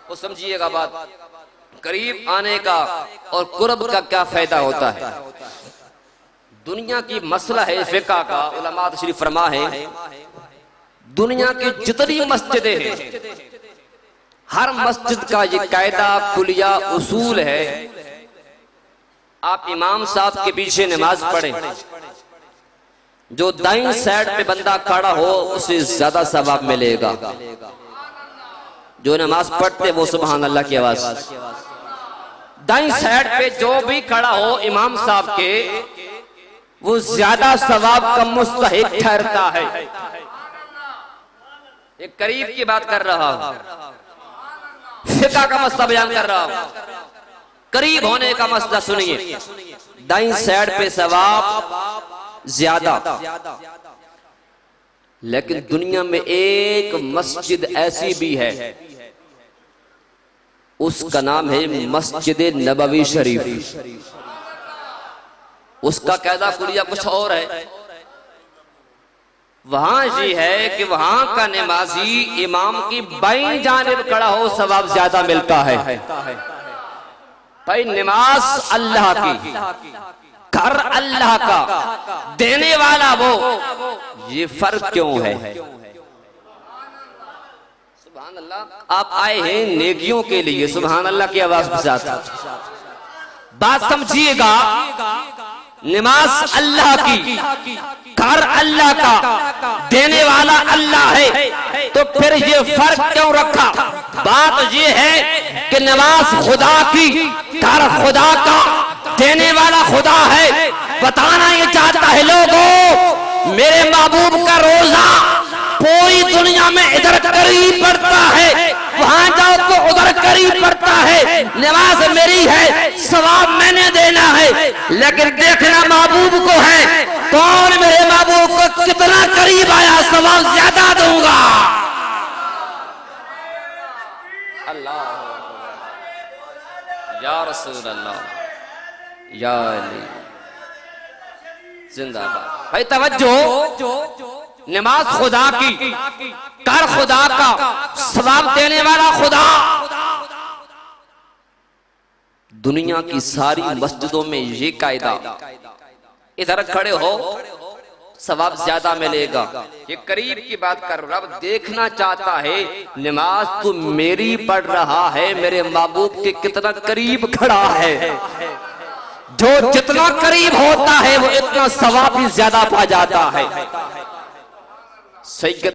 वो समझिएगा बात, करीब आने का और कुर्ब का क्या फायदा होता है। दुनिया की मसला है फिक़ह का, उलमा तशरीफ फरमा है, दुनिया की जितनी मस्जिदें हैं हर मस्जिद का ये कायदा कुलिया उसूल है, आप इमाम साहब के पीछे नमाज पढ़े, जो दाईं साइड पे बंदा खड़ा हो उसे ज्यादा सवाब मिलेगा। जो नमाज पढ़ते वो सुभान अल्लाह की आवाज, दाईं साइड पे जो भी खड़ा हो इमाम साहब के वो ज्यादा सवाब का मुस्तहिक ठहरता है। एक करीब की बात कर रहा हूं, फिक़ह का मसला बयान कर रहा हूं, करीब होने का मसला सुनिए। दाईं साइड पे सवाब ज्यादा, लेकिन दुनिया में एक मस्जिद ऐसी भी है उसका नाम है मस्जिद नबवी शरीफ। उसका कायदा कुलिया कुछ और है। वहां ये है कि वहां का नमाजी इमाम की बाईं जानिब खड़ा हो सवाब ज्यादा मिलता है। भाई नमाज अल्लाह की, घर अल्लाह का, देने वाला वो, ये फर्क क्यों है? सुभान अल्लाह। आप आए हैं नेकियों के लिए, सुभान अल्लाह की आवाज के साथ बात समझिएगा। नमाज अल्लाह की, घर अल्लाह का, देने वाला अल्लाह है, तो फिर ये फर्क क्यों रखा? बात ये है कि नमाज खुदा की, घर खुदा का, देने वाला खुदा है। बताना ये चाहता है लोगों, मेरे महबूब का रोजा पूरी दुनिया में इधर करीब पड़ता है, वहां जाओ तो उधर करीब पड़ता है। नमाज मेरी है, सवाब मैंने देना है, लेकिन देखना महबूब को है, कौन मेरे महबूब को कितना करीब आया, सवाब ज्यादा दूंगा। अल्लाह या रसूल अल्लाह या अली जिंदाबाद। भाई तवज्जो, नमाज खुदा की, कर खुदा का, सवाब देने वाला खुदा। दुनिया की सारी मस्जिदों में ये कायदा, इधर खड़े हो सवाब ज्यादा मिलेगा। ये करीब की बात कर, रब देखना चाहता है नमाज तो मेरी पढ़ रहा है, मेरे महबूब के कितना करीब खड़ा है। जो जितना करीब होता है वो इतना सवाब भी ज्यादा पा जाता है। सही